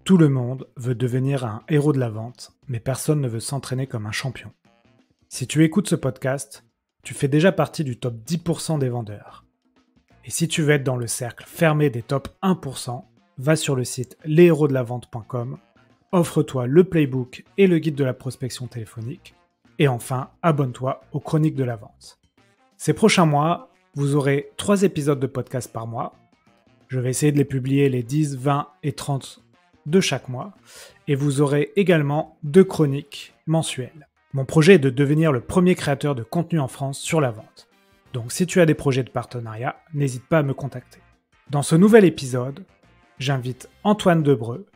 Tout le monde veut devenir un héros de la vente, mais personne ne veut s'entraîner comme un champion. Si tu écoutes ce podcast, tu fais déjà partie du top 10% des vendeurs. Et si tu veux être dans le cercle fermé des top 1%, va sur le site leshéroesdelavente.com, offre-toi le playbook et le guide de la prospection téléphonique, et enfin, abonne-toi aux chroniques de la vente. Ces prochains mois, vous aurez 3 épisodes de podcast par mois. Je vais essayer de les publier les 10, 20 et 30 de chaque mois, et vous aurez également 2 chroniques mensuelles. Mon projet est de devenir le premier créateur de contenu en France sur la vente. Donc si tu as des projets de partenariat, n'hésite pas à me contacter. Dans ce nouvel épisode, j'invite Antoine Debreu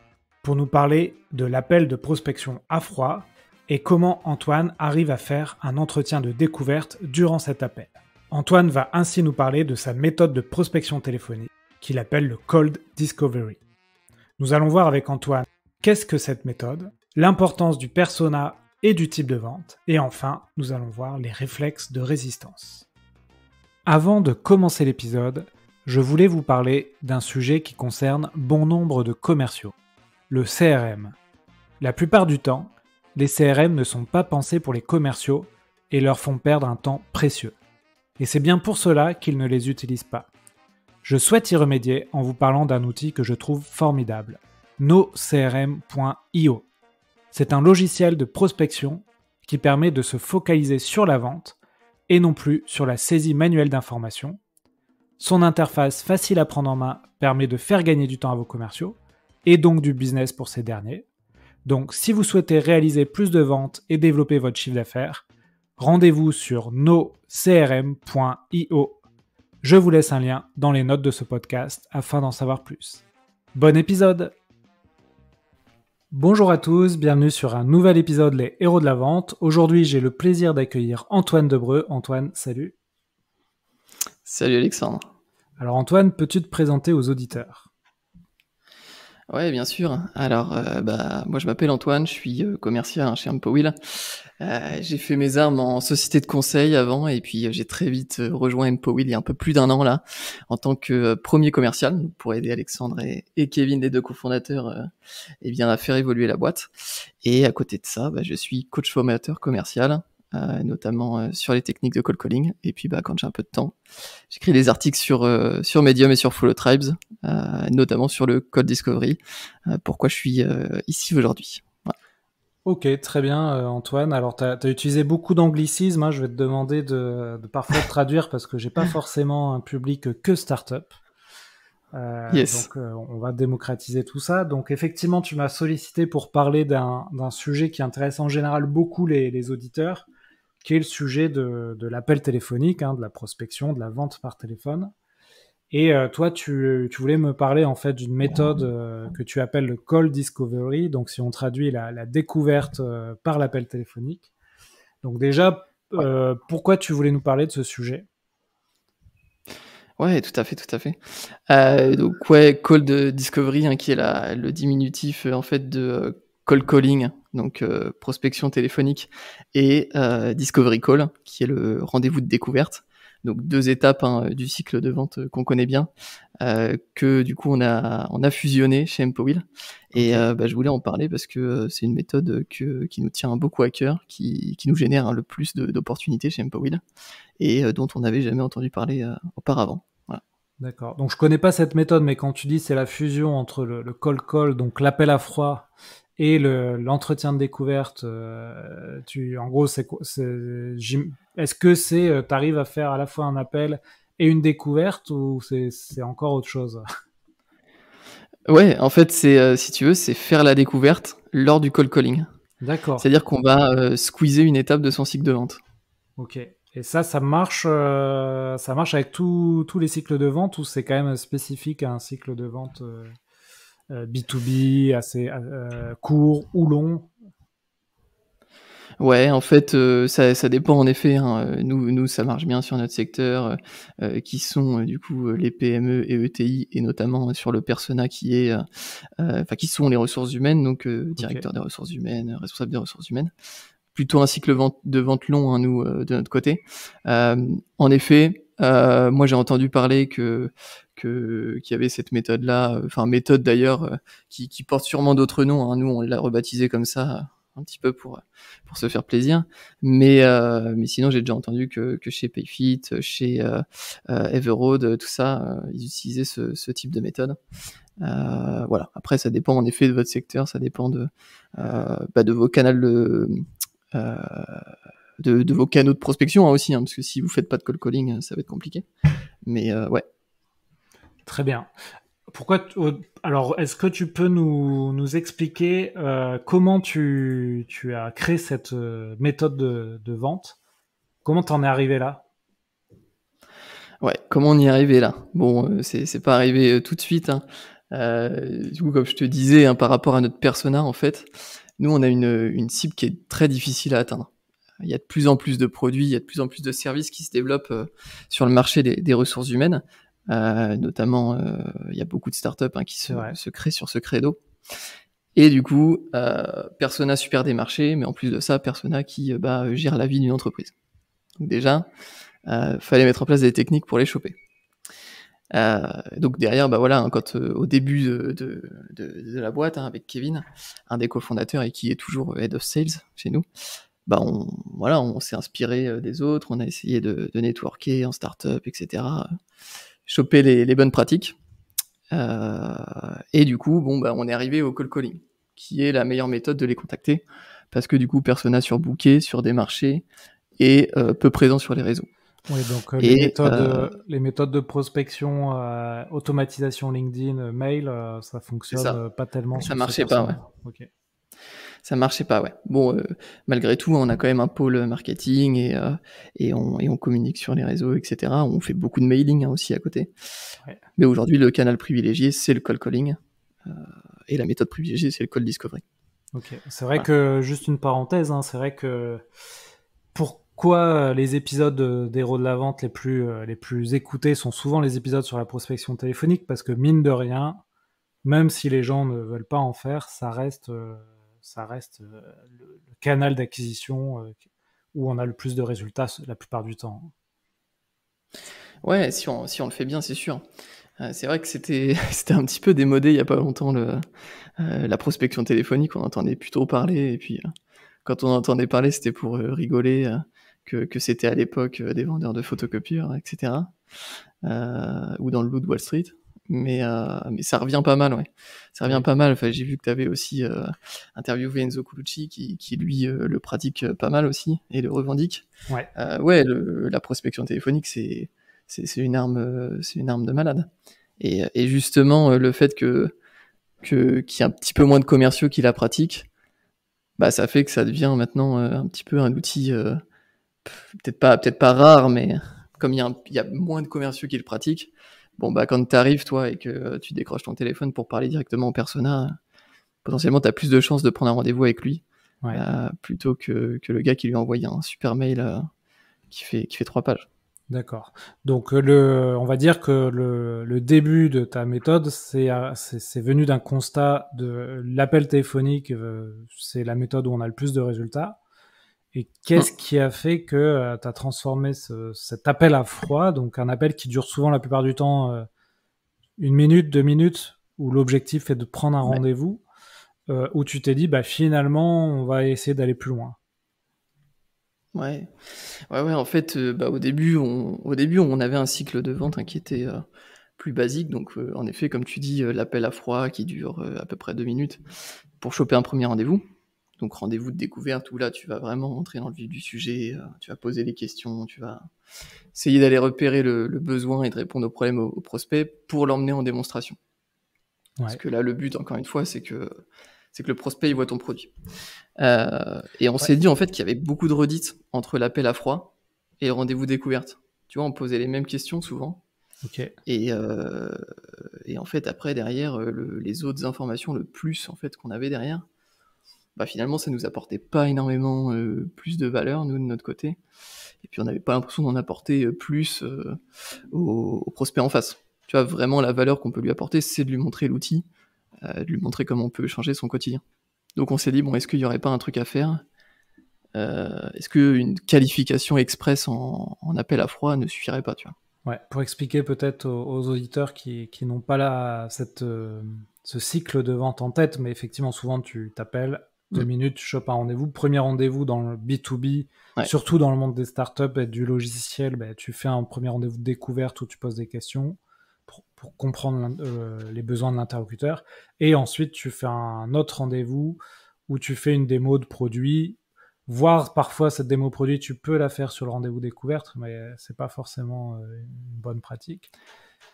pour nous parler de l'appel de prospection à froid et comment Antoine arrive à faire un entretien de découverte durant cet appel. Antoine va ainsi nous parler de sa méthode de prospection téléphonique qu'il appelle le Cold Discovery. Nous allons voir avec Antoine qu'est-ce que cette méthode, l'importance du persona et du type de vente, et enfin, nous allons voir les réflexes de résistance. Avant de commencer l'épisode, je voulais vous parler d'un sujet qui concerne bon nombre de commerciaux, le CRM. La plupart du temps, les CRM ne sont pas pensés pour les commerciaux et leur font perdre un temps précieux. Et c'est bien pour cela qu'ils ne les utilisent pas. Je souhaite y remédier en vous parlant d'un outil que je trouve formidable, nocrm.io. C'est un logiciel de prospection qui permet de se focaliser sur la vente et non plus sur la saisie manuelle d'informations. Son interface facile à prendre en main permet de faire gagner du temps à vos commerciaux et donc du business pour ces derniers. Donc si vous souhaitez réaliser plus de ventes et développer votre chiffre d'affaires, rendez-vous sur nocrm.io. Je vous laisse un lien dans les notes de ce podcast afin d'en savoir plus. Bon épisode! Bonjour à tous, bienvenue sur un nouvel épisode Les Héros de la Vente. Aujourd'hui, j'ai le plaisir d'accueillir Antoine Debreu. Antoine, salut. Salut Alexandre. Alors Antoine, peux-tu te présenter aux auditeurs ? Ouais, bien sûr. Alors, moi je m'appelle Antoine, je suis commercial chez Empowil. J'ai fait mes armes en société de conseil avant et puis j'ai très vite rejoint Empowil il y a un peu plus d'1 an là, en tant que premier commercial pour aider Alexandre et Kevin, les 2 cofondateurs, à faire évoluer la boîte. Et à côté de ça, je suis coach formateur commercial, notamment sur les techniques de cold calling. Et puis quand j'ai un peu de temps, j'écris des articles sur Medium et sur Follow Tribes, notamment sur le Cold Discovery, pourquoi je suis ici aujourd'hui. Voilà. Ok, très bien Antoine. Alors tu as utilisé beaucoup d'anglicismes, hein. Je vais te demander de parfois traduire parce que j'ai pas forcément un public que start-up. Yes. Donc on va démocratiser tout ça. Donc effectivement, tu m'as sollicité pour parler d'un sujet qui intéresse en général beaucoup les auditeurs, qui est le sujet de l'appel téléphonique, de la prospection, de la vente par téléphone. Et toi, tu voulais me parler en fait d'une méthode que tu appelles le Cold Discovery, donc si on traduit la découverte par l'appel téléphonique. Donc déjà, pourquoi tu voulais nous parler de ce sujet ? Ouais, tout à fait. Cold Discovery, qui est le diminutif en fait de cold calling, donc prospection téléphonique, et Discovery Call, qui est le rendez-vous de découverte. Donc 2 étapes du cycle de vente qu'on connaît bien, que du coup on a fusionné chez Empowil. Et je voulais en parler parce que c'est une méthode qui nous tient beaucoup à cœur, qui nous génère le plus d'opportunités chez Empowil et dont on n'avait jamais entendu parler auparavant. Voilà. D'accord. Donc je connais pas cette méthode, mais quand tu dis c'est la fusion entre le cold call, donc l'appel à froid, et l'entretien de découverte, en gros, est-ce que t'arrives à faire à la fois un appel et une découverte ou c'est encore autre chose ? Ouais, en fait, si tu veux, c'est faire la découverte lors du cold calling. D'accord. C'est-à-dire qu'on va squeezer une étape de son cycle de vente. Ok. Et ça marche avec tous les cycles de vente ou c'est quand même spécifique à un cycle de vente B2B assez court ou long ? Ouais, en fait, ça dépend en effet. Nous, ça marche bien sur notre secteur, qui sont du coup les PME et ETI, et notamment sur le persona qui sont les ressources humaines, donc directeur des ressources humaines, responsable des ressources humaines. Plutôt un cycle de vente long, nous, de notre côté. En effet, moi j'ai entendu parler que qu'il y avait cette méthode-là, méthode d'ailleurs qui porte sûrement d'autres noms, hein. Nous, on l'a rebaptisé comme ça un petit peu pour se faire plaisir. Mais sinon, j'ai déjà entendu que chez Payfit, chez Everroad, tout ça, ils utilisaient ce type de méthode. Voilà. Après, ça dépend en effet de votre secteur, ça dépend de vos canaux de vos canaux de prospection, hein, aussi, hein, parce que si vous faites pas de cold calling, ça va être compliqué. Mais ouais. Très bien. Alors, est-ce que tu peux nous expliquer comment tu as créé cette méthode de vente? Comment t'en es arrivé là? Ouais, comment on y est arrivé là? Bon, c'est pas arrivé tout de suite, hein. Du coup, comme je te disais, hein, par rapport à notre persona, en fait, nous, on a une cible qui est très difficile à atteindre. Il y a de plus en plus de produits, il y a de plus en plus de services qui se développent sur le marché des ressources humaines. Notamment, il y a beaucoup de startups, hein, qui se créent sur ce credo. Et du coup, persona super démarché, mais en plus de ça, persona qui gère la vie d'une entreprise. Donc déjà, fallait mettre en place des techniques pour les choper. Donc derrière, voilà, hein, quand au début de la boîte, hein, avec Kevin, un des cofondateurs et qui est toujours head of sales chez nous, on s'est inspiré des autres, on a essayé de networker en startup, etc., choper les bonnes pratiques. Et du coup, on est arrivé au cold calling, qui est la meilleure méthode de les contacter, parce que du coup, persona surbooké sur des marchés et peu présent sur les réseaux. Oui, donc les méthodes de prospection, automatisation LinkedIn, mail, ça fonctionne pas tellement. Ça marchait pas, ouais. Okay. Ça marchait pas, ouais. Bon, malgré tout, on a quand même un pôle marketing et on communique sur les réseaux, etc. On fait beaucoup de mailing, hein, aussi à côté. Ouais. Mais aujourd'hui, le canal privilégié, c'est le cold calling. Et la méthode privilégiée, c'est le cold discovery. Ok. C'est vrai que, juste une parenthèse, hein, c'est vrai que pourquoi les épisodes d'Héros de la Vente les plus écoutés sont souvent les épisodes sur la prospection téléphonique, parce que mine de rien, même si les gens ne veulent pas en faire, ça reste le canal d'acquisition où on a le plus de résultats la plupart du temps. Ouais, si on le fait bien, c'est sûr. C'est vrai que c'était un petit peu démodé il y a pas longtemps, la prospection téléphonique, on entendait plus trop parler, et puis quand on entendait parler, c'était pour rigoler, que c'était à l'époque des vendeurs de photocopieurs, etc. Ou dans le loup de Wall Street. Mais ça revient pas mal, ouais. Ça revient pas mal. Enfin, j'ai vu que tu avais aussi interviewé Enzo Colucci, qui lui le pratique pas mal aussi et le revendique. Ouais. La prospection téléphonique, c'est une arme de malade. Et justement, le fait qu'il y ait un petit peu moins de commerciaux qui la pratiquent, ça fait que ça devient maintenant un petit peu un outil peut-être pas rare, mais comme il y a moins de commerciaux qui le pratiquent, quand t'arrives, toi, et que tu décroches ton téléphone pour parler directement au persona, potentiellement, t'as plus de chances de prendre un rendez-vous avec lui, plutôt que le gars qui lui a envoyé un super mail qui fait 3 pages. D'accord. Donc, on va dire que le début de ta méthode, c'est venu d'un constat de l'appel téléphonique, c'est la méthode où on a le plus de résultats. Et qu'est-ce qui a fait que tu as transformé cet appel à froid, donc un appel qui dure souvent la plupart du temps 1 minute, 2 minutes, où l'objectif est de prendre un rendez-vous, où tu t'es dit, finalement, on va essayer d'aller plus loin. Ouais. En fait, au début, on avait un cycle de vente, hein, qui était plus basique. Donc, en effet, comme tu dis, l'appel à froid qui dure à peu près 2 minutes pour choper un premier rendez-vous. Donc, rendez-vous de découverte où là, tu vas vraiment entrer dans le vif du sujet, tu vas poser les questions, tu vas essayer d'aller repérer le besoin et de répondre aux problèmes au prospect pour l'emmener en démonstration. Ouais. Parce que là, le but, encore une fois, c'est que le prospect, il voit ton produit. Et on s'est dit, en fait, qu'il y avait beaucoup de redites entre l'appel à froid et le rendez-vous découverte. Tu vois, on posait les mêmes questions souvent. Okay. Et en fait, après, derrière, les autres informations, le plus, en fait, qu'on avait derrière, finalement, ça nous apportait pas énormément plus de valeur, nous, de notre côté. Et puis, on n'avait pas l'impression d'en apporter plus au prospect en face. Tu vois, vraiment, la valeur qu'on peut lui apporter, c'est de lui montrer l'outil, de lui montrer comment on peut changer son quotidien. Donc, on s'est dit, est-ce qu'il n'y aurait pas un truc à faire ? Est-ce qu'une qualification express en appel à froid ne suffirait pas, tu vois ? Ouais, pour expliquer peut-être aux auditeurs qui n'ont pas ce cycle de vente en tête, mais effectivement, souvent tu t'appelles, 2 minutes, tu chopes un rendez-vous. Premier rendez-vous dans le B2B, Ouais. surtout dans le monde des startups et du logiciel, tu fais un premier rendez-vous de découverte où tu poses des questions pour comprendre les besoins de l'interlocuteur. Et ensuite, tu fais un autre rendez-vous où tu fais une démo de produit. Voire parfois cette démo produit, tu peux la faire sur le rendez-vous découverte, mais c'est pas forcément une bonne pratique.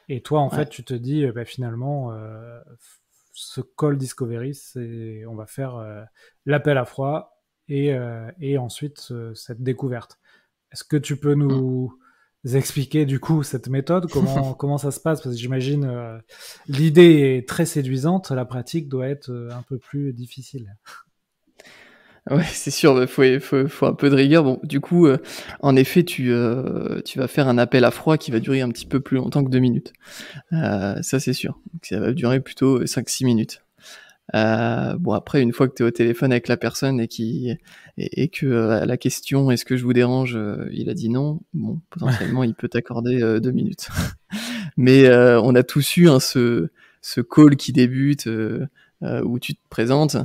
Et toi, en fait, Ouais. tu te dis, finalement, ce call discovery, on va faire l'appel à froid et ensuite cette découverte. Est-ce que tu peux Mm. nous expliquer du coup cette méthode, comment ça se passe? Parce que j'imagine l'idée est très séduisante, la pratique doit être un peu plus difficile. Ouais, c'est sûr, faut un peu de rigueur. Bon, du coup, en effet, tu vas faire un appel à froid qui va durer un petit peu plus longtemps que 2 minutes. Ça, c'est sûr. Donc, ça va durer plutôt 5-6 minutes. Bon, après, une fois que tu es au téléphone avec la personne et que la question «Est-ce que je vous dérange?» il a dit non, bon, potentiellement, il peut t'accorder 2 minutes. Mais on a tous eu ce call qui débute, où tu te présentes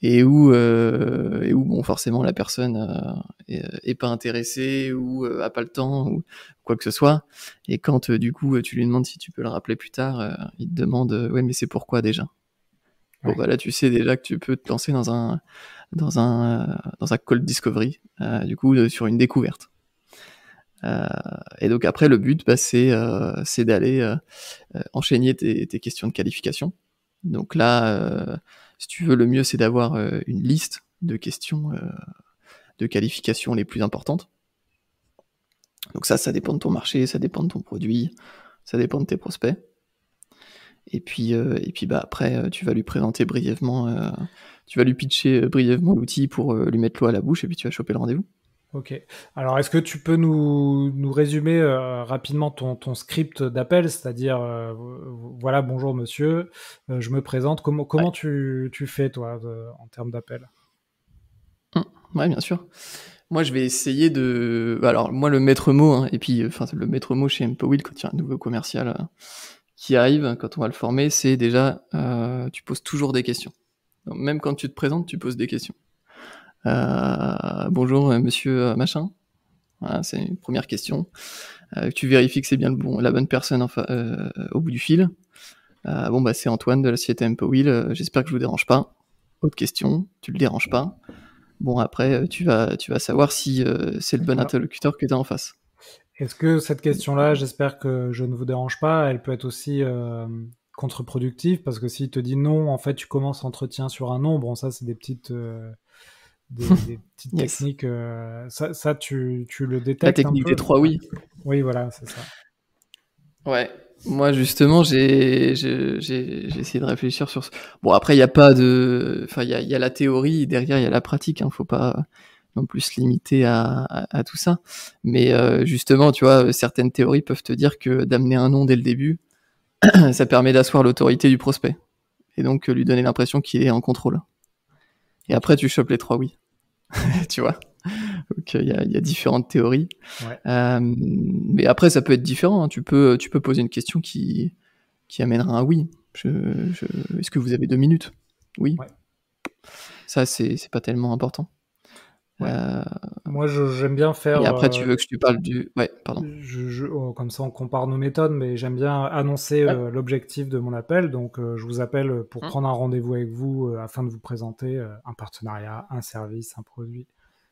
et où bon, forcément la personne est pas intéressée ou a pas le temps ou quoi que ce soit. Et quand du coup tu lui demandes si tu peux le rappeler plus tard, il te demande ouais, mais c'est pourquoi déjà? Bon, Ouais. bah là, tu sais déjà que tu peux te lancer dans un call discovery, du coup, sur une découverte. Et donc après, le but, bah, c'est d'aller enchaîner tes questions de qualification. Donc là, si tu veux, le mieux, c'est d'avoir une liste de questions de qualification les plus importantes. Donc ça dépend de ton marché, ça dépend de ton produit, ça dépend de tes prospects. Et puis bah après, tu vas lui présenter brièvement, tu vas lui pitcher brièvement l'outil pour lui mettre l'eau à la bouche et puis tu vas choper le rendez-vous. Ok. Alors, est-ce que tu peux nous résumer rapidement ton script d'appel, c'est-à-dire, voilà, bonjour monsieur, je me présente. Comment Ouais. tu fais, toi, en termes d'appel? Ouais, bien sûr. Moi, je vais essayer de. Alors, moi, le maître mot, hein, et puis, enfin, le maître mot chez Empowill, quand il y a un nouveau commercial qui arrive, quand on va le former, c'est déjà, tu poses toujours des questions. Donc, même quand tu te présentes, tu poses des questions. Bonjour, monsieur machin. Voilà, c'est une première question. Tu vérifies que c'est bien la bonne personne au bout du fil. Bon, bah, c'est Antoine de la société Empowill. J'espère que je vous dérange pas. Autre question, tu le déranges pas. Bon, après, tu vas savoir si c'est le bon Alors, interlocuteur que tu as en face. est-ce que cette question-là, j'espère que je ne vous dérange pas, elle peut être aussi contre-productive, parce que s'il te dit non, en fait, tu commences l'entretien sur un non. Bon, ça, c'est des petites Yes. techniques. Ça, tu le La détectes un technique peu? des 3 Ouais. oui. Oui, voilà, c'est ça. Ouais. Moi, justement, j'ai essayé de réfléchir sur ce. Bon, après, il n'y a pas de. Enfin, il y a la théorie, derrière, il y a la pratique. Faut pas non plus se limiter à tout ça. Mais justement, tu vois, certaines théories peuvent te dire que d'amener un nom dès le début, ça permet d'asseoir l'autorité du prospect. Et donc, lui donner l'impression qu'il est en contrôle. Et Ok. après, tu chopes les 3 oui. Tu vois. Donc, il y a différentes théories. Ouais. Mais après, ça peut être différent, hein. Tu peux poser une question qui amènera un oui. Est-ce que vous avez 2 minutes? Oui. Ouais. Ça, c'est pas tellement important. Ouais. Euh, Moi, j'aime bien et faire, après, tu veux que je te parle du. Ouais, pardon. comme ça on compare nos méthodes, mais j'aime bien annoncer Ouais. l'objectif de mon appel. Donc, je vous appelle pour Hum. prendre un rendez-vous avec vous afin de vous présenter un partenariat, un service, un produit.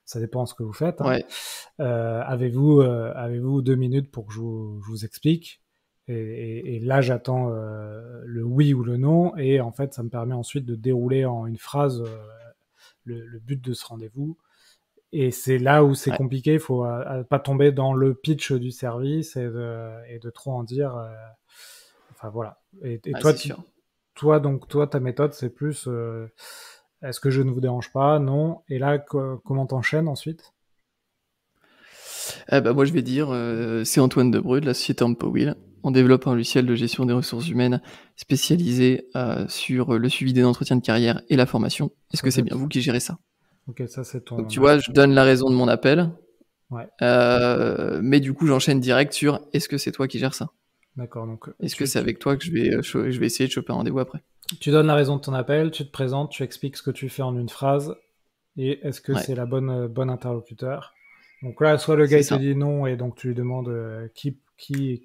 Ça dépend de ce que vous faites, hein. Ouais. Avez-vous 2 minutes pour que je vous explique? Et là, j'attends le oui ou le non. Et en fait, ça me permet ensuite de dérouler en une phrase le but de ce rendez-vous. Et c'est là où c'est Ouais. compliqué, il faut pas tomber dans le pitch du service et de trop en dire. Enfin voilà. Et Ouais, toi, c'est sûr. toi, ta méthode, c'est plus est-ce que je ne vous dérange pas? Non. Et là, comment t'enchaînes ensuite? Bah, moi, je vais dire, c'est Antoine Debreu de la société Empowill. On développe un logiciel de gestion des ressources humaines spécialisé sur le suivi des entretiens de carrière et la formation. Est-ce Ça, que c'est c'est bien vous qui gérez ça? ok, ça c'est Donc, ton tu vois, je donne la raison de mon appel. Ouais, Mais du coup, j'enchaîne direct sur est-ce que c'est toi qui gères ça? d'accord. Donc, Est-ce que c'est avec toi que je vais essayer de choper un rendez-vous après? tu donnes la raison de ton appel, tu te présentes, tu expliques ce que tu fais en une phrase, et est-ce que Ouais, c'est la bonne interlocuteur? Donc là, soit le gars c'est il te ça. dit non, et donc tu lui demandes Qui qui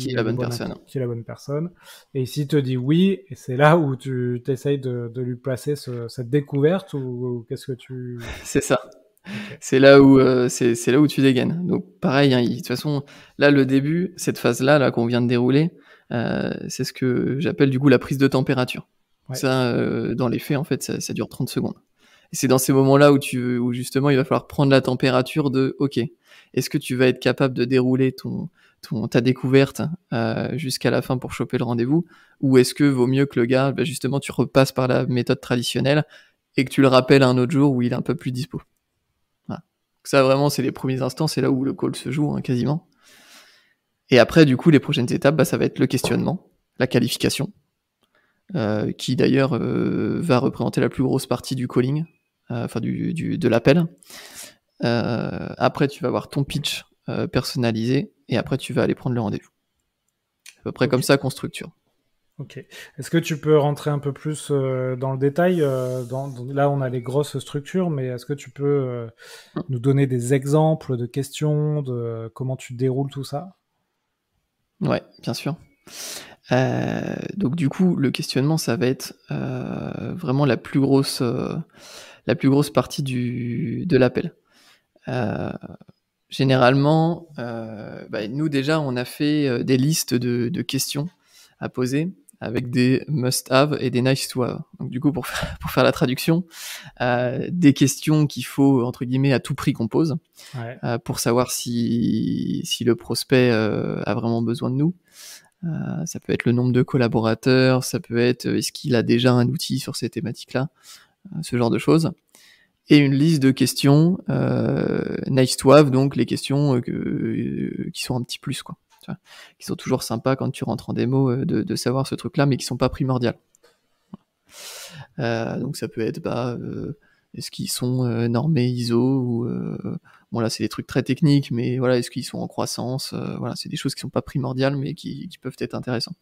est est la bonne personne? qui est la bonne personne. Et s'il te dit oui, et c'est là où tu t'essayes de lui placer cette découverte, ou qu'est-ce que tu... C'est ça. Ok. C'est là où tu dégaines. Donc pareil, hein, de toute façon, là le début, cette phase-là là qu'on vient de dérouler, c'est ce que j'appelle du coup la prise de température. Ouais. Ça, dans les faits, en fait, ça dure 30 secondes. Et c'est dans ces moments-là où justement il va falloir prendre la température de OK, est-ce que tu vas être capable de dérouler ta découverte jusqu'à la fin pour choper le rendez-vous, ou est-ce que vaut mieux que le gars, bah, justement, tu repasses par la méthode traditionnelle et que tu le rappelles un autre jour où il est un peu plus dispo. Voilà. Ça vraiment, c'est les premiers instants, c'est là où le call se joue, hein, quasiment. Et après, du coup, les prochaines étapes, bah, ça va être le questionnement, la qualification, qui d'ailleurs va représenter la plus grosse partie du calling, enfin de l'appel. Après, tu vas avoir ton pitch personnalisé, et après, tu vas aller prendre le rendez-vous. C'est à peu près Ok. comme ça qu'on structure. Ok. Est-ce que tu peux rentrer un peu plus dans le détail là, on a les grosses structures, mais est-ce que tu peux nous donner des exemples de questions, de comment tu déroules tout ça? Ouais, bien sûr. Donc du coup, le questionnement, ça va être vraiment la plus grosse partie de l'appel. Euh, Généralement, bah, nous déjà, on a fait des listes de questions à poser avec des must-have et des nice-to-have. Donc du coup, pour faire la traduction, des questions qu'il faut, entre guillemets, à tout prix qu'on pose, Ouais. pour savoir si le prospect a vraiment besoin de nous. Ça peut être le nombre de collaborateurs, ça peut être est-ce qu'il a déjà un outil sur ces thématiques-là, ce genre de choses. Et une liste de questions nice to have, donc les questions qui sont un petit plus, quoi. Tu vois, qui sont toujours sympas quand tu rentres en démo de savoir ce truc-là, mais qui sont pas primordiales. Donc ça peut être est-ce qu'ils sont normés ISO ou bon là c'est des trucs très techniques, mais voilà, est-ce qu'ils sont en croissance, voilà, c'est des choses qui sont pas primordiales mais qui peuvent être intéressantes.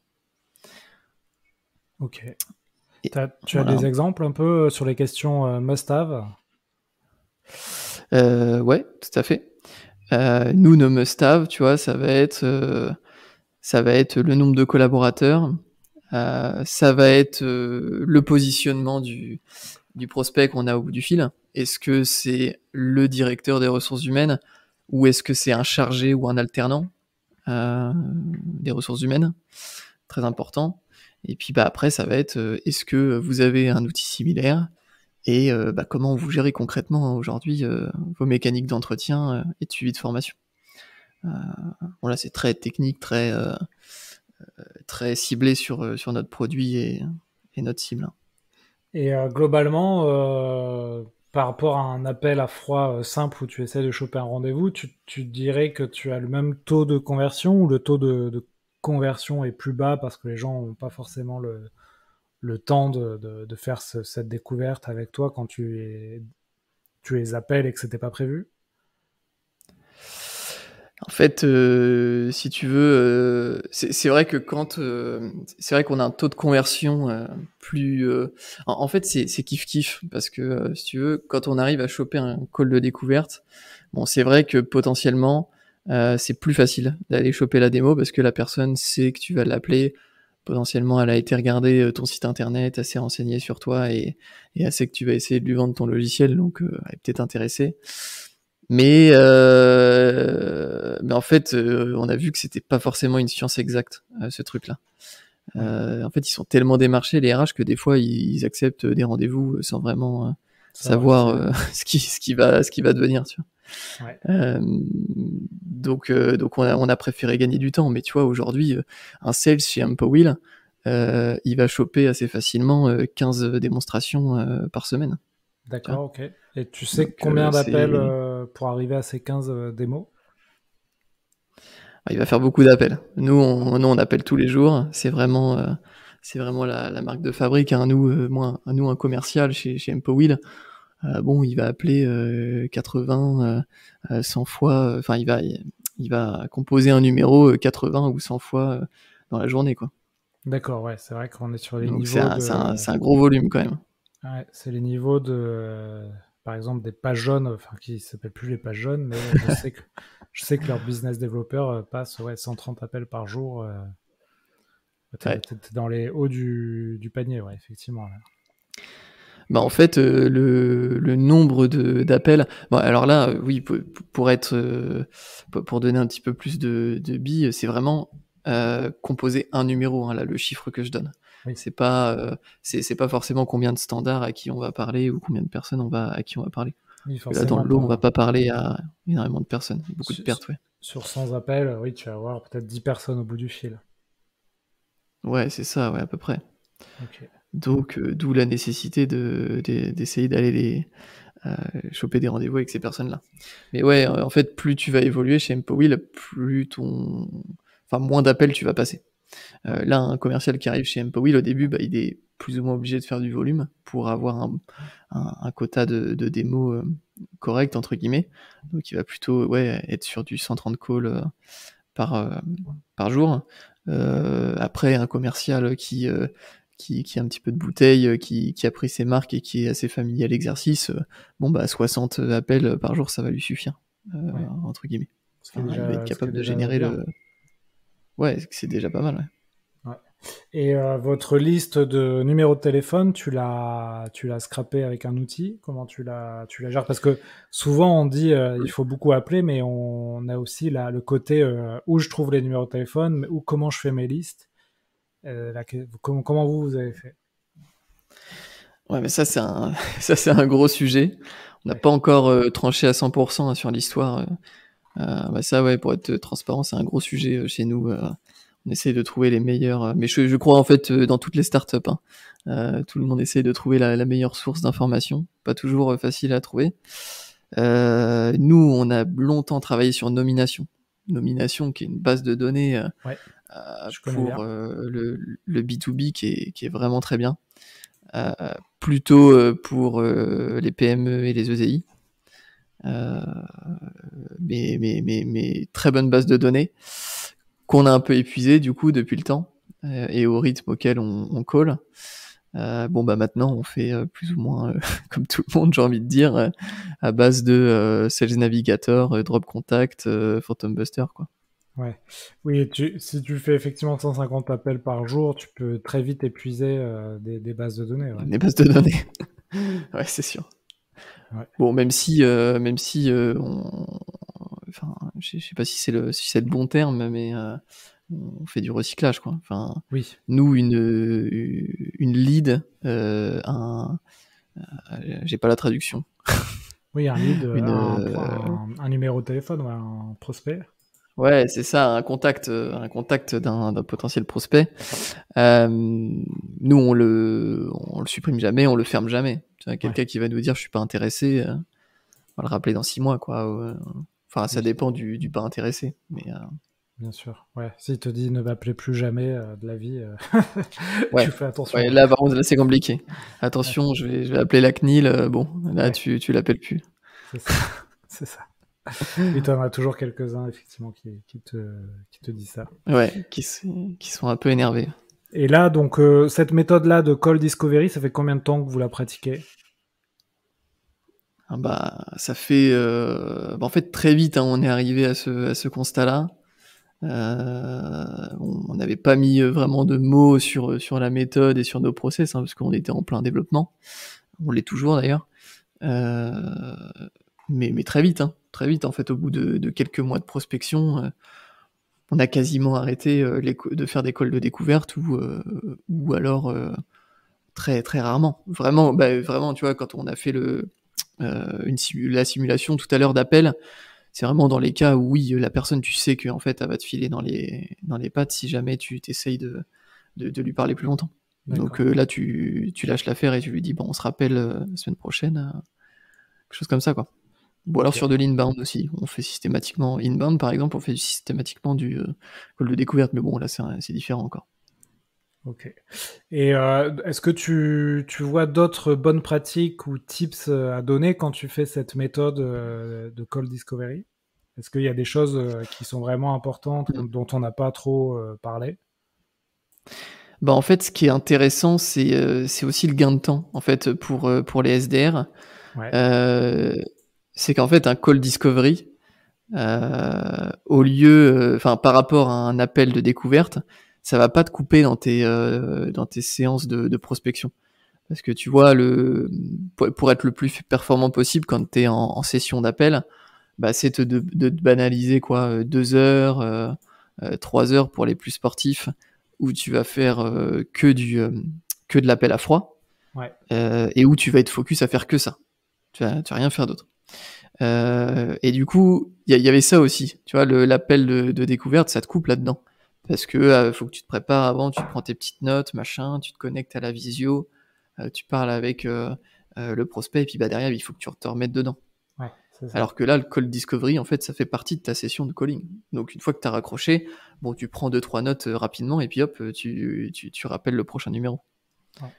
Ok. Et Tu as voilà. des exemples un peu sur les questions must-have? Ouais, tout à fait. Nous, nos must-have, tu vois, ça va être le nombre de collaborateurs, ça va être le positionnement du prospect qu'on a au bout du fil. Est-ce que c'est le directeur des ressources humaines ou est-ce que c'est un chargé ou un alternant des ressources humaines? Très important. Et puis après, ça va être est-ce que vous avez un outil similaire et comment vous gérez concrètement aujourd'hui vos mécaniques d'entretien et de suivi de formation. Bon là, c'est très technique, très ciblé sur notre produit et notre cible. Et globalement, par rapport à un appel à froid simple où tu essaies de choper un rendez-vous, tu dirais que tu as le même taux de conversion, ou le taux de conversion est plus bas parce que les gens n'ont pas forcément le temps de faire cette découverte avec toi quand tu les appelles et que c'était pas prévu? En fait, si tu veux, c'est vrai que c'est vrai qu'on a un taux de conversion plus. En fait, c'est kiff kiff parce que si tu veux, quand on arrive à choper un call de découverte, bon, c'est vrai que potentiellement c'est plus facile d'aller choper la démo parce que la personne sait que tu vas l'appeler. Potentiellement, elle a été regarder ton site internet, elle s'est renseignée sur toi et elle sait que tu vas essayer de lui vendre ton logiciel, donc elle est peut-être intéressée. Mais en fait, on a vu que c'était pas forcément une science exacte, ce truc-là. Ouais, En fait, ils sont tellement démarchés, les RH, que des fois, ils acceptent des rendez-vous sans vraiment savoir qui savoir c'est. ce qui va devenir, tu vois. Ouais, Donc on a préféré gagner du temps. Mais tu vois, aujourd'hui, un sales chez Empowheel, il va choper assez facilement 15 démonstrations par semaine. Tu vois. d'accord, ok. Et tu sais Donc combien d'appels c'est pour arriver à ces 15 démos? il va faire beaucoup d'appels. Nous, on appelle tous les jours. C'est vraiment la marque de fabrique. Hein. Nous, un commercial chez Empowheel, bon, il va appeler 80, 100 fois, enfin il va composer un numéro 80 ou 100 fois dans la journée, quoi. D'accord, ouais, c'est vrai qu'on est sur les Donc niveaux de... c'est un gros volume quand même. Ouais, c'est les niveaux de, par exemple, des pages jaunes, enfin, qui s'appellent plus les pages jaunes, mais je sais que leur business développeur passe, ouais, 130 appels par jour. Ouais. T'es dans les hauts du panier, ouais, effectivement. Ouais. Bah en fait, le nombre d'appels. Bon, alors là, oui, pour être, pour donner un petit peu plus de billes, c'est vraiment composer un numéro, hein, là, le chiffre que je donne. Oui, C'est pas forcément combien de standards à qui on va parler ou combien de personnes à qui on va parler. oui, Parce que là, dans forcément, le lot, on va pas parler à énormément de personnes, beaucoup de sur, pertes, ouais. sur 100 appels, oui, tu vas avoir peut-être 10 personnes au bout du fil. Ouais, c'est ça, ouais, à peu près. Ok. Donc, d'où la nécessité d'essayer d'aller choper des rendez-vous avec ces personnes-là. Mais ouais, en fait, plus tu vas évoluer chez Empowill, moins d'appels tu vas passer. Là, un commercial qui arrive chez Empowill, au début, bah, il est plus ou moins obligé de faire du volume pour avoir un quota de démos correct, entre guillemets. Donc, il va plutôt être sur du 130 calls par jour. Après, un commercial qui a un petit peu de bouteille, qui a pris ses marques et qui est assez familier à l'exercice, 60 appels par jour, ça va lui suffire, Ouais. entre guillemets. Il va être Ce qui est capable de déjà générer bien. Ouais, c'est déjà pas mal, ouais. Ouais. Et votre liste de numéros de téléphone, tu l'as scrappé avec un outil? Comment tu la gères? Parce que souvent on dit il faut beaucoup appeler, mais on a aussi le côté où je trouve les numéros de téléphone, ou comment je fais mes listes. Comment vous avez fait? Ouais, mais ça, ça, c'est un gros sujet. On n'a Ouais. pas encore tranché à 100% sur l'histoire. Ça, ouais, pour être transparent, c'est un gros sujet chez nous. On essaye de trouver les meilleurs. Mais je crois en fait dans toutes les startups, hein. Tout le monde essaye de trouver la meilleure source d'information. Pas toujours facile à trouver. Nous, on a longtemps travaillé sur Nomination. Nomination, qui est une base de données Ouais, je connais pour bien. le B2B qui est vraiment très bien. Plutôt pour les PME et les ETI. Mais très bonne base de données qu'on a un peu épuisé du coup depuis le temps et au rythme auquel on call. Maintenant on fait plus ou moins comme tout le monde, j'ai envie de dire, à base de Sales Navigator, Drop Contact, Phantom Buster, quoi. Ouais. Oui, si tu fais effectivement 150 appels par jour, tu peux très vite épuiser des bases de données. Ouais. Les bases de données. Ouais, c'est sûr. Ouais. Bon, même si je sais pas si c'est le bon terme, mais on fait du recyclage, quoi. Enfin, Oui. nous, une lead, j'ai pas la traduction. Oui, un lead, Une, un numéro de téléphone, ouais, un prospect. ouais, c'est ça, un contact d'un potentiel prospect. Nous, on le supprime jamais, on le ferme jamais. Tu vois, Ouais. quelqu'un qui va nous dire je suis pas intéressé, on va le rappeler dans 6 mois, quoi. Enfin, ça Oui, dépend du pas intéressé, mais bien sûr. Ouais. S'il te dit ne m'appelez plus jamais de la vie, ouais. tu fais attention. Ouais, Ouais. là, par contre, là, c'est compliqué. Ouais, Attention, je vais appeler la CNIL. Bon, là, ouais, tu l'appelles plus. c'est ça. C'est ça. Oui, tu en as toujours quelques-uns, effectivement, qui te disent ça. Ouais, qui sont un peu énervés. Et là, donc, cette méthode-là de call discovery, ça fait combien de temps que vous la pratiquez? Ah bah, ça fait, en fait, très vite, hein, on est arrivé à ce constat-là. On n'avait pas mis vraiment de mots sur la méthode et sur nos process, hein, parce qu'on était en plein développement. On l'est toujours d'ailleurs. Euh, mais très vite, hein, très vite, en fait, au bout de quelques mois de prospection, on a quasiment arrêté de faire des calls de découverte ou alors très très rarement. Vraiment, vraiment, tu vois, quand on a fait la simulation tout à l'heure d'appel, c'est vraiment dans les cas où oui, la personne, tu sais que en fait, elle va te filer dans les pattes si jamais tu t'essayes de lui parler plus longtemps. Donc D'accord. là, tu lâches l'affaire et tu lui dis bon, on se rappelle la semaine prochaine, quelque chose comme ça, quoi. Ou alors Ok. sur de l'inbound aussi, on fait systématiquement inbound par exemple, on fait systématiquement du call de découverte, mais bon là c'est différent encore. Ok. Et est-ce que tu vois d'autres bonnes pratiques ou tips à donner quand tu fais cette méthode de call discovery? Est-ce qu'il y a des choses qui sont vraiment importantes Mm. dont on n'a pas trop parlé? Bah, en fait, ce qui est intéressant, c'est aussi le gain de temps, en fait, pour les SDR. Ouais, Heu, c'est qu'en fait, un call discovery, au lieu, enfin, par rapport à un appel de découverte, ça va pas te couper dans tes séances de prospection. Parce que tu vois, pour être le plus performant possible quand tu es en session d'appel, bah, c'est de te banaliser quoi, 2 heures, 3 heures pour les plus sportifs, où tu vas faire, que de l'appel à froid, ouais, et où tu vas être focus à faire que ça. Tu vas rien faire d'autre. Et du coup, il y avait ça aussi, tu vois? L'appel de découverte, ça te coupe là-dedans. Parce que, faut que tu te prépares avant, tu prends tes petites notes, machin, tu te connectes à la visio, tu parles avec, le prospect et puis, bah, derrière, il faut que tu te remettes dedans. ouais, c'est ça. Alors que là, le call discovery, en fait, ça fait partie de ta session de calling. Donc une fois que tu as raccroché, bon, tu prends 2-3 notes, rapidement et puis hop, tu rappelles le prochain numéro. Ouais.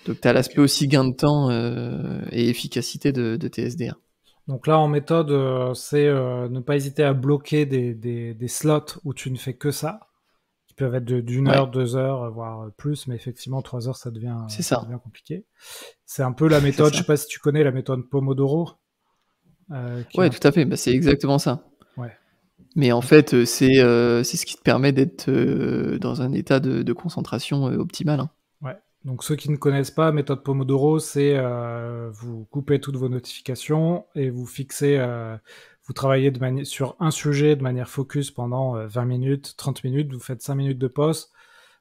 Donc tu as Ok. l'aspect aussi gain de temps, et efficacité de tes SDR. Donc là, en méthode, c'est ne pas hésiter à bloquer des slots où tu ne fais que ça, qui peuvent être d'une Ouais, heure, 2 heures, voire plus, mais effectivement, 3 heures, c'est ça ça, devient compliqué. C'est un peu la c'est méthode, je ça. sais pas si tu connais la méthode Pomodoro, qui est Ouais, un tout à fait, bah, c'est exactement ça. ouais. Mais en fait, c'est ce qui te permet d'être, dans un état de concentration, optimal, hein. Ouais. Donc ceux qui ne connaissent pas, méthode Pomodoro, c'est vous coupez toutes vos notifications et vous fixez, vous travaillez sur un sujet de manière focus pendant 20 minutes, 30 minutes, vous faites 5 minutes de pause,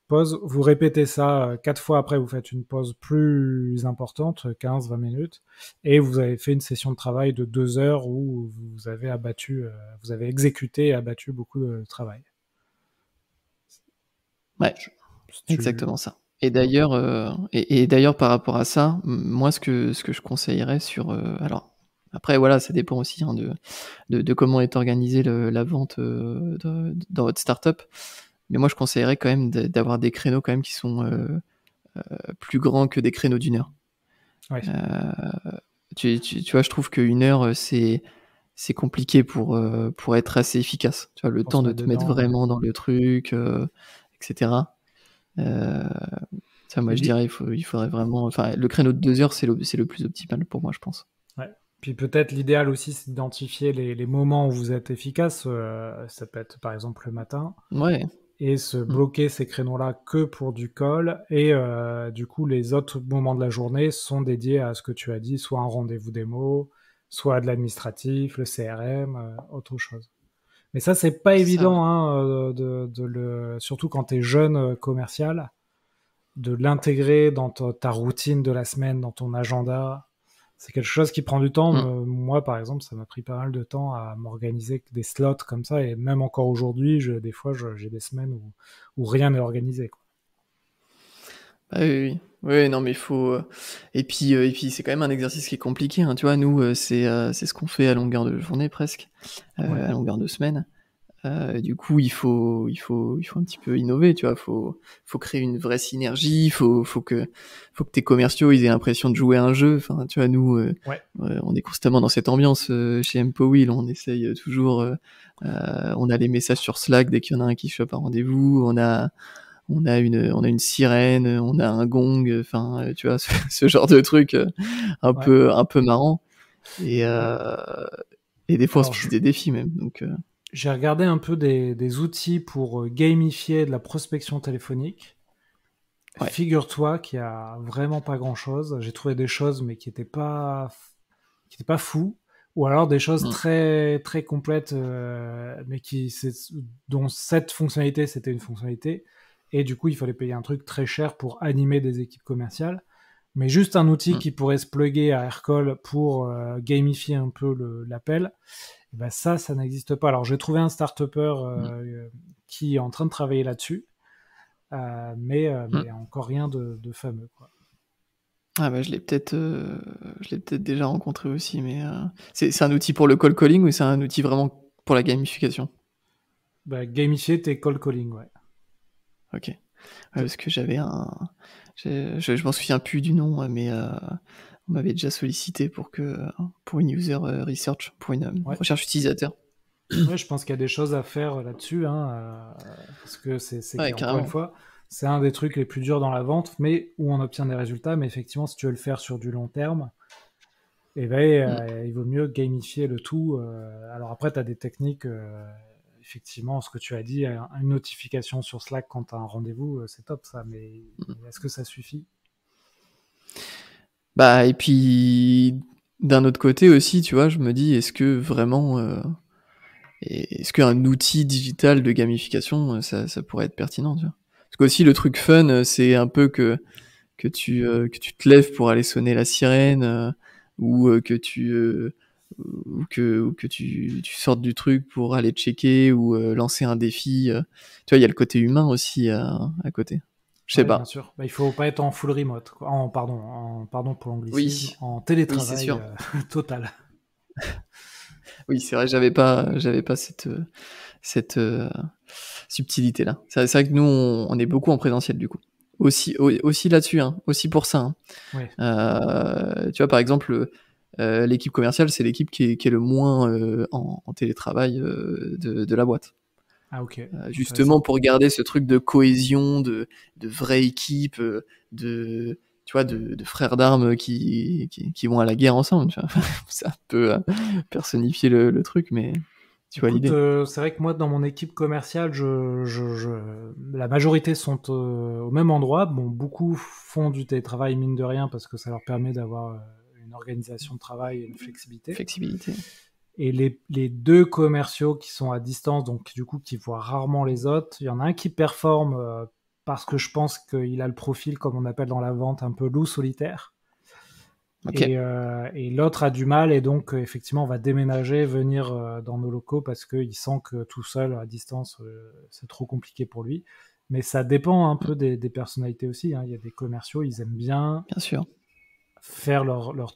vous répétez ça 4 fois après, vous faites une pause plus importante, 15-20 minutes, et vous avez fait une session de travail de 2 heures où vous avez vous avez exécuté et abattu beaucoup de travail. Ouais, Si tu... exactement ça. Et d'ailleurs par rapport à ça, moi ce que je conseillerais sur, alors après voilà, ça dépend aussi, hein, de comment est organisée la vente, dans votre startup. Mais moi je conseillerais quand même d'avoir des créneaux quand même qui sont, plus grands que des créneaux d'une heure. Ouais, Tu vois, je trouve qu'une heure, c'est compliqué pour être assez efficace. Tu vois, le pour se temps de mettre te mettre dedans. vraiment dans le truc, et cetera. Heu, Ça, moi, Et je dirais, il faudrait vraiment, enfin, le créneau de 2 heures, c'est le plus optimal pour moi, je pense. Ouais. Puis peut-être l'idéal aussi, c'est d'identifier les moments où vous êtes efficace. Ça peut être par exemple le matin, Ouais, et se mmh, bloquer ces créneaux-là que pour du call. Et du coup, les autres moments de la journée sont dédiés à ce que tu as dit, soit un rendez-vous démo, soit de l'administratif, le CRM, autre chose. Mais ça, c'est pas c'est ça, ouais. évident, hein, surtout quand tu es jeune commercial, de l'intégrer dans ta routine de la semaine, dans ton agenda. C'est quelque chose qui prend du temps. Mmh. Moi, par exemple, ça m'a pris pas mal de temps à m'organiser des slots comme ça. Et même encore aujourd'hui, des fois, j'ai des semaines où rien n'est organisé, quoi. Bah, oui, oui. Oui, non, mais il faut, et puis c'est quand même un exercice qui est compliqué, hein, tu vois? Nous, c'est ce qu'on fait à longueur de journée presque, Ouais, à longueur de semaine. Du coup, il faut un petit peu innover, tu vois? Faut créer une vraie synergie, faut que tes commerciaux, ils aient l'impression de jouer à un jeu. Enfin, tu vois, nous, ouais, on est constamment dans cette ambiance, chez Empowill. On essaye, toujours, on a les messages sur Slack dès qu'il y en a un qui chope un rendez-vous. On a une sirène, on a un gong, enfin, tu vois? Ce genre de truc, ouais. un peu marrant, et Ouais. heu et des fois, on se Alors, fixe des défis même, donc j'ai regardé un peu des outils pour gamifier de la prospection téléphonique. ouais. Figure-toi qu'il y a vraiment pas grand-chose. J'ai trouvé des choses, mais qui étaient pas fous, ou alors des choses Mmh. très très complètes, mais dont cette fonctionnalité c'était une fonctionnalité, et du coup il fallait payer un truc très cher pour animer des équipes commerciales. Mais juste un outil Mmh. qui pourrait se plugger à Aircall pour gamifier un peu l'appel, eh ben ça n'existe pas. Alors j'ai trouvé un start-upper Mmh. qui est en train de travailler là-dessus, Mmh. mais encore rien de fameux, quoi. Ah bah, je l'ai peut-être déjà rencontré aussi, mais c'est un outil pour le cold calling ou c'est un outil vraiment pour la gamification? Bah, gamifier tes cold calling, ouais. OK. parce que j'avais je m'en souviens plus du nom, mais on m'avait déjà sollicité pour une user research, pour une recherche utilisateur. Ouais, je pense qu'il y a des choses à faire là-dessus, hein, parce que Ouais, encore carrément. une fois, c'est un des trucs les plus durs dans la vente, mais où on obtient des résultats. Mais effectivement, si tu veux le faire sur du long terme, eh ben, il vaut mieux gamifier le tout. Alors après, tu as des techniques, effectivement, ce que tu as dit, une notification sur Slack quand tu as un rendez-vous, c'est top ça, mais est-ce que ça suffit? Bah, et puis, d'un autre côté aussi, tu vois, je me dis, est-ce que vraiment, est-ce qu'un outil digital de gamification, ça pourrait être pertinent, tu vois? Parce qu'aussi, le truc fun, c'est un peu que tu te lèves pour aller sonner la sirène, ou que tu sortes du truc pour aller checker ou lancer un défi. Tu vois, il y a le côté humain aussi à côté. Je sais Ouais, bien pas. sûr. Bah, il faut pas être en full remote, quoi. Pardon pour l'anglicisme, Oui, en oui, c'est télétravail sûr. total. Oui, c'est vrai, j'avais pas cette subtilité-là. C'est vrai que nous, on est beaucoup en présentiel du coup. Aussi là-dessus, hein, aussi pour ça. Hein. Oui. Tu vois, par exemple, l'équipe commerciale, c'est l'équipe qui est le moins en télétravail de la boîte. Ah, ok. Justement Intéressant. pour garder ce truc de cohésion, de vraie équipe, tu vois, de frères d'armes qui vont à la guerre ensemble. Tu vois. C'est un peu personnifier le truc, mais tu vois Écoute, l'idée. c'est vrai que moi, dans mon équipe commerciale, la majorité sont au même endroit. Bon, beaucoup font du télétravail, mine de rien, parce que ça leur permet d'avoir une organisation de travail et une flexibilité. Flexibilité. Et les deux commerciaux qui sont à distance, donc du coup qui voient rarement les autres, il y en a un qui performe parce que je pense qu'il a le profil, comme on appelle dans la vente, un peu loup solitaire. Ok. Et l'autre a du mal et donc effectivement on va déménager, venir dans nos locaux parce qu'il sent que tout seul à distance c'est trop compliqué pour lui. Mais ça dépend un peu des personnalités aussi. Hein. Il y a des commerciaux, ils aiment bien Bien sûr. faire leur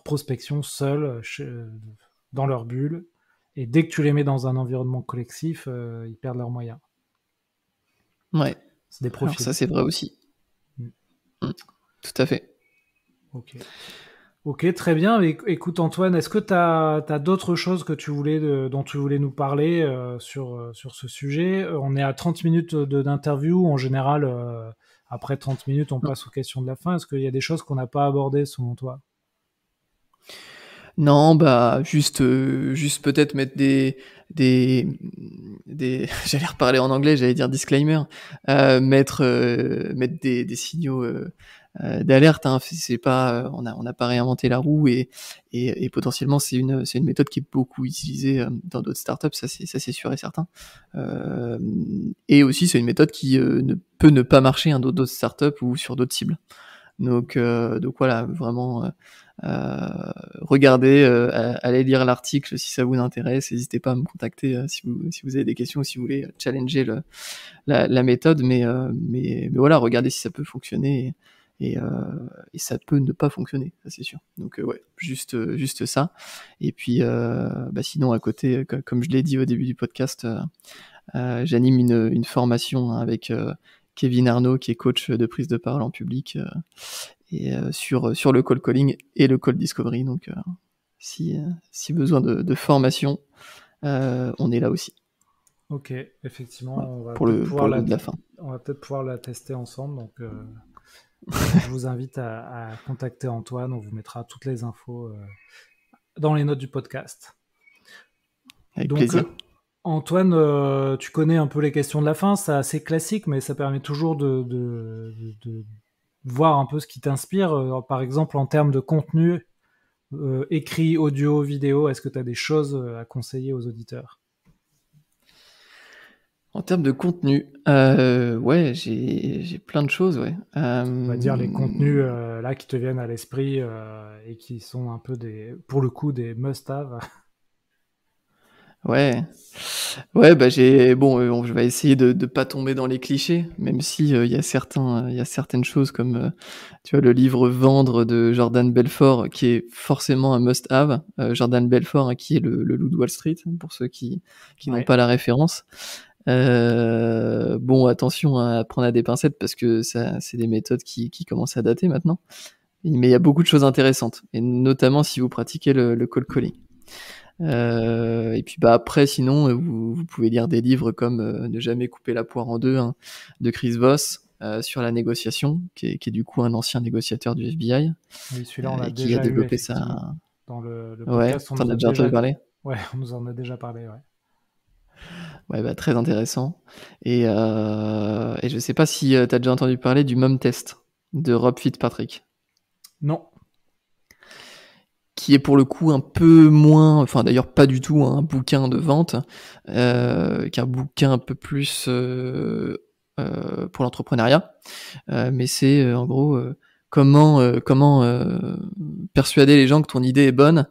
prospection seuls dans leur bulle. Et dès que tu les mets dans un environnement collectif, ils perdent leurs moyens. Ouais. C'est des Alors ça, profils. c'est vrai aussi. Mm. Tout à fait. Ok. Ok, très bien. Écoute Antoine, est-ce que tu as d'autres choses dont tu voulais nous parler sur ce sujet? On est à 30 minutes d'interview. En général, après 30 minutes, on passe aux questions de la fin. Est-ce qu'il y a des choses qu'on n'a pas abordées selon toi? Non, bah juste peut-être mettre des j'allais reparler en anglais, j'allais dire disclaimer, mettre des signaux d'alerte. Hein. C'est pas on n'a pas réinventé la roue et potentiellement c'est une méthode qui est beaucoup utilisée dans d'autres startups, ça c'est sûr et certain. Et aussi c'est une méthode qui ne peut ne pas marcher dans d'autres startups ou sur d'autres cibles. Donc voilà, vraiment regardez, allez lire l'article si ça vous intéresse. N'hésitez pas à me contacter si vous avez des questions ou si vous voulez challenger la méthode. Mais voilà, regardez si ça peut fonctionner et ça peut ne pas fonctionner, ça c'est sûr. Donc ouais, juste ça. Et puis sinon à côté, comme je l'ai dit au début du podcast, j'anime une formation avec Kevin Arnaud, qui est coach de prise de parole en public, et sur le cold calling et le cold discovery. Donc, si besoin de formation, on est là aussi. Ok, effectivement, Voilà, pour le mot de la fin. on va peut-être pouvoir la tester ensemble. Donc, je vous invite à contacter Antoine. On vous mettra toutes les infos dans les notes du podcast. Avec Donc, plaisir. Antoine, tu connais un peu les questions de la fin. C'est assez classique, mais ça permet toujours de voir un peu ce qui t'inspire. Par exemple, en termes de contenu, écrit, audio, vidéo, est-ce que tu as des choses à conseiller aux auditeurs? En termes de contenu, ouais, j'ai plein de choses, ouais. On va dire les contenus là qui te viennent à l'esprit et qui sont un peu pour le coup, des must-have. Ouais. Bah je vais essayer de pas tomber dans les clichés, même si il y a certaines choses comme tu vois le livre Vendre de Jordan Belfort qui est forcément un must-have. Jordan Belfort, hein, qui est le loup de Wall Street, pour ceux qui n'ont Ouais. pas la référence. Bon, attention à prendre à des pincettes parce que ça, c'est des méthodes qui commencent à dater maintenant. Mais il y a beaucoup de choses intéressantes, et notamment si vous pratiquez le cold calling. Et puis après, sinon, vous pouvez lire des livres comme Ne jamais couper la poire en deux, hein, de Chris Voss, sur la négociation, qui est du coup un ancien négociateur du FBI, Oui, celui-là, on l'a qui a déjà eu, développé effectivement. ça. Dans le Ouais, podcast, on t'en nous as a déjà déjà... entendu parler? Ouais, on nous en a déjà parlé, ouais. Ouais, bah, très intéressant. Et je sais pas si t'as déjà entendu parler du Mom Test de Rob Fitzpatrick, Non. qui est pour le coup un peu moins, enfin d'ailleurs pas du tout un bouquin de vente, qu'un bouquin un peu plus pour l'entrepreneuriat. Mais c'est en gros comment persuader les gens que ton idée est bonne,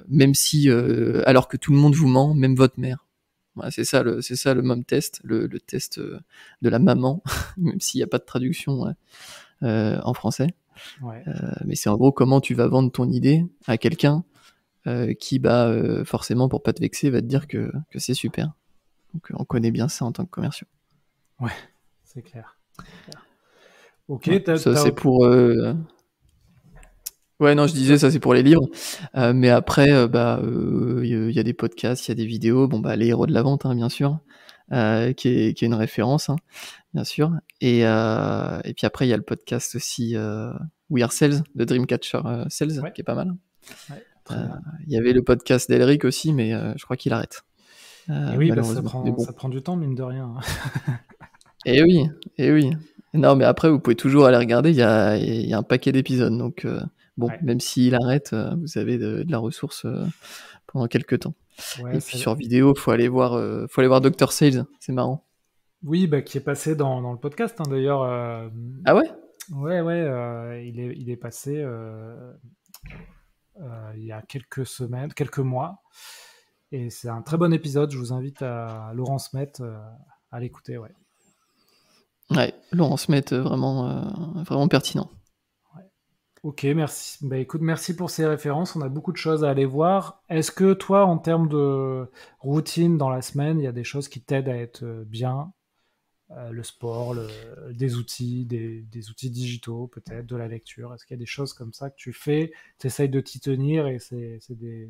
même si alors que tout le monde vous ment, même votre mère. Voilà, c'est ça le mom test, le test de la maman, même s'il n'y a pas de traduction en français. Ouais. Mais c'est en gros comment tu vas vendre ton idée à quelqu'un qui, forcément, pour pas te vexer, va te dire que c'est super. Donc on connaît bien ça en tant que commerciaux. Ouais, c'est clair. Ok, Ouais, ça c'est pour... Ouais, non, je disais, ça c'est pour les livres. Mais après, il y a des podcasts, il y a des vidéos. Bon, les héros de la vente, hein, bien sûr, qui est une référence, hein, bien sûr. Et puis après, il y a le podcast aussi We Are Sales, de Dreamcatcher Sales, Ouais. qui est pas mal. Ouais, très bien. Il y avait le podcast d'Elric aussi, mais je crois qu'il arrête. Et oui, Malheureusement. Mais bon. ça prend du temps, mine de rien. Et oui, et oui. Non, mais après, vous pouvez toujours aller regarder, il y a un paquet d'épisodes. Donc, bon, Ouais. même s'il arrête, vous avez de la ressource pendant quelques temps. Ouais, Et puis sur vidéo, faut aller voir Dr. Sales, c'est marrant. Oui, qui est passé dans le podcast, hein, d'ailleurs. Ah ouais? Ouais, il est passé il y a quelques semaines, quelques mois. Et c'est un très bon épisode. Je vous invite à Laurence Met à l'écouter. Ouais. Ouais, Laurent Smet, vraiment pertinent. Ouais. Ok, merci. Bah, écoute, merci pour ces références. On a beaucoup de choses à aller voir. Est-ce que toi, en termes de routine dans la semaine, il y a des choses qui t'aident à être bien? Le sport, des outils, des outils digitaux, peut-être, de la lecture. Est-ce qu'il y a des choses comme ça que tu fais, tu essayes de t'y tenir et c'est des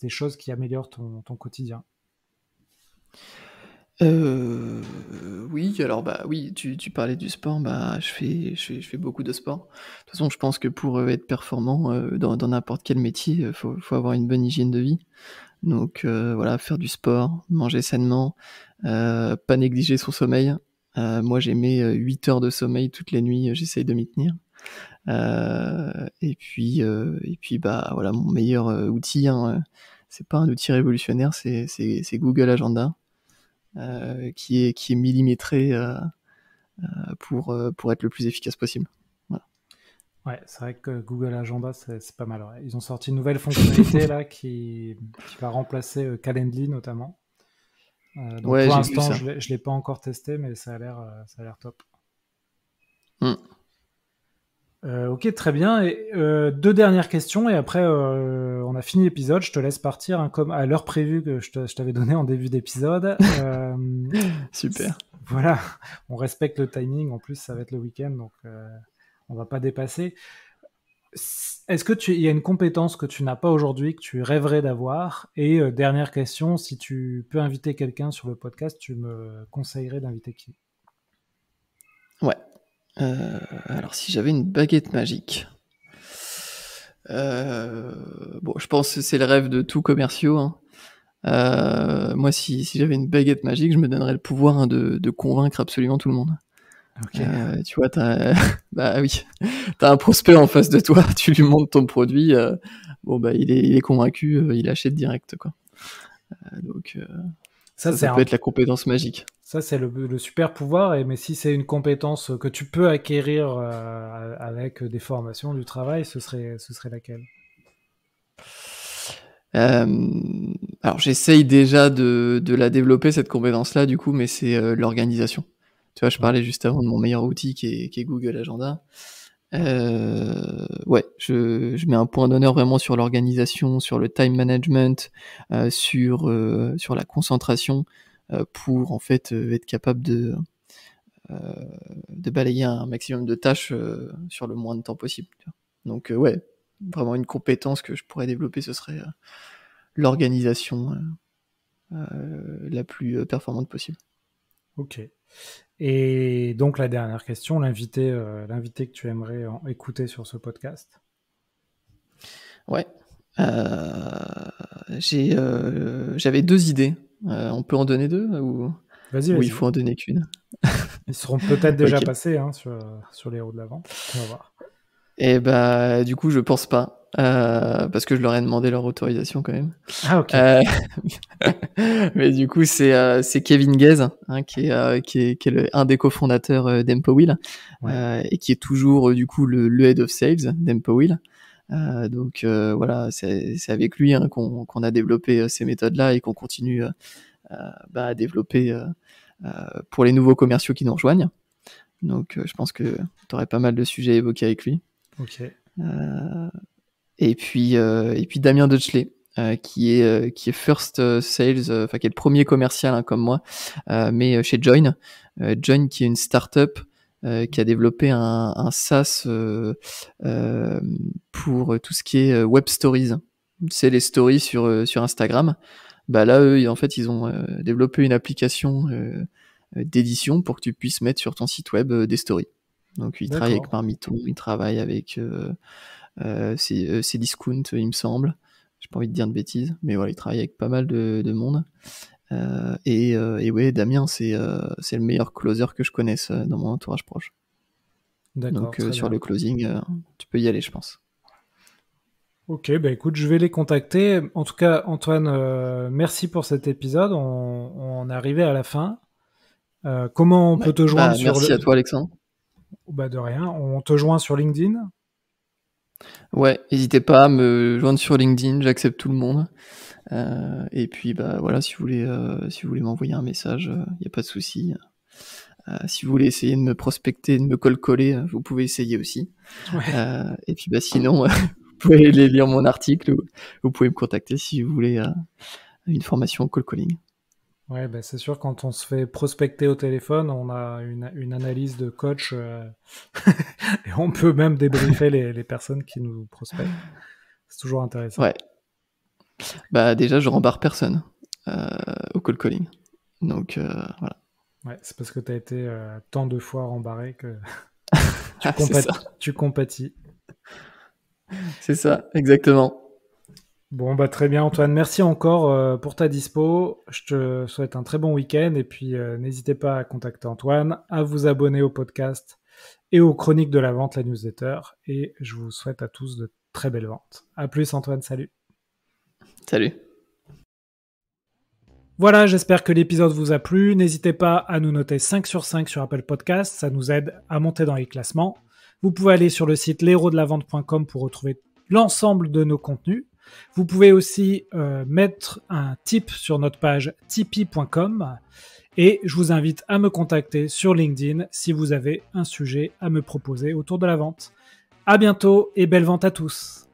choses qui améliorent ton quotidien? Oui, alors oui, tu parlais du sport, je fais beaucoup de sport. De toute façon, je pense que pour être performant dans n'importe quel métier, faut avoir une bonne hygiène de vie. Donc voilà, faire du sport, manger sainement, pas négliger son sommeil. Moi, j'ai mes 8 heures de sommeil toutes les nuits, j'essaye de m'y tenir. Et puis voilà, mon meilleur outil, hein, c'est pas un outil révolutionnaire, c'est Google Agenda, qui est millimétré pour être le plus efficace possible. Voilà. Ouais, c'est vrai que Google Agenda, c'est pas mal. Ouais. Ils ont sorti une nouvelle fonctionnalité là qui va remplacer Calendly notamment. Donc Ouais, pour j'ai vu l'instant, ça. je l'ai pas encore testé, mais ça a l'air top. Mm. Ok, très bien. Et, deux dernières questions et après on a fini l'épisode. Je te laisse partir hein, comme à l'heure prévue que je t'avais donné en début d'épisode. Super. Voilà, on respecte le timing. En plus, ça va être le week-end, donc on va pas dépasser. Est-ce que il y a une compétence que tu n'as pas aujourd'hui que tu rêverais d'avoir? Et dernière question, si tu peux inviter quelqu'un sur le podcast, tu me conseillerais d'inviter qui? Ouais. Alors si j'avais une baguette magique, bon, je pense que c'est le rêve de tout commerciaux, hein. Moi, si j'avais une baguette magique, je me donnerais le pouvoir, hein, de convaincre absolument tout le monde. Ok. Tu vois, bah oui, t'as un prospect en face de toi, tu lui montres ton produit, il est convaincu, il achète direct, quoi. Donc ça peut être la compétence magique. Ça, c'est le super pouvoir, mais si c'est une compétence que tu peux acquérir avec des formations, du travail, ce serait laquelle? Alors j'essaye déjà de la développer, cette compétence-là, du coup, mais c'est l'organisation. Tu vois, je Ouais. parlais juste avant de mon meilleur outil qui est Google Agenda. Ouais, je mets un point d'honneur vraiment sur l'organisation, sur le time management, sur la concentration, pour en fait être capable de balayer un maximum de tâches sur le moins de temps possible. Tu vois. Donc ouais, vraiment une compétence que je pourrais développer, ce serait l'organisation la plus performante possible. Ok. Et donc la dernière question, l'invité que tu aimerais écouter sur ce podcast. Ouais. J'avais 2 idées. On peut en donner 2 ou il Vas-y. faut en donner qu'une? Ils seront peut-être déjà Ok. passés sur les héros de la vente. On va voir. Et bah du coup je pense pas. Parce que je leur ai demandé leur autorisation quand même. Ah ok. Mais du coup c'est Kevin Gaze, hein, qui est un des cofondateurs d'Empowheel, Ouais. et qui est toujours du coup le head of sales d'Empowheel. Donc voilà, c'est avec lui hein, qu'on a développé ces méthodes-là et qu'on continue à développer pour les nouveaux commerciaux qui nous rejoignent. Donc je pense que tu aurais pas mal de sujets à évoquer avec lui. Ok. Et puis Damien Dutchley, qui est first sales, enfin qui est le premier commercial hein, comme moi, mais chez Join. Join qui est une startup qui a développé un SaaS pour tout ce qui est web stories. C'est les stories sur Instagram. Bah là, eux, en fait, ils ont développé une application d'édition pour que tu puisses mettre sur ton site web des stories. Donc, ils travaillent avec D'accord. Marmiton, ils travaillent avec Cdiscount, il me semble. J'ai pas envie de dire de bêtises, mais voilà, ils travaillent avec pas mal de monde. Et ouais, Damien, c'est le meilleur closer que je connaisse dans mon entourage proche. D'accord, Donc très sur bien. le closing, tu peux y aller, je pense. Ok, bah écoute, je vais les contacter. En tout cas, Antoine, merci pour cet épisode. On est arrivé à la fin. Comment on Ouais. peut te joindre Bah, sur merci le... à toi, Alexandre. Bah de rien. On te joint sur LinkedIn. Ouais, n'hésitez pas à me joindre sur LinkedIn, j'accepte tout le monde. Et puis bah voilà, si vous voulez m'envoyer un message, y a pas de souci. Si vous voulez essayer de me prospecter, de me coller, vous pouvez essayer aussi. Ouais. Et puis bah sinon, vous pouvez aller lire mon article ou vous pouvez me contacter si vous voulez une formation cold calling. Ouais, bah c'est sûr, quand on se fait prospecter au téléphone, on a une analyse de coach et on peut même débriefer les personnes qui nous prospectent. C'est toujours intéressant. Ouais. Bah déjà, je rembarre personne au cold calling. Donc voilà. Ouais, c'est parce que tu as été tant de fois rembarré que C'est ça. tu compatis. C'est ça, exactement. Bon, bah très bien, Antoine. Merci encore pour ta dispo. Je te souhaite un très bon week-end et puis n'hésitez pas à contacter Antoine, à vous abonner au podcast et aux chroniques de la vente, la newsletter. Et je vous souhaite à tous de très belles ventes. À plus, Antoine. Salut. Salut. Voilà, j'espère que l'épisode vous a plu. N'hésitez pas à nous noter 5 sur 5 sur Apple Podcast, ça nous aide à monter dans les classements. Vous pouvez aller sur le site l'héros-de-la-vente.com pour retrouver l'ensemble de nos contenus. Vous pouvez aussi mettre un tip sur notre page tipeee.com et je vous invite à me contacter sur LinkedIn si vous avez un sujet à me proposer autour de la vente. À bientôt et belle vente à tous.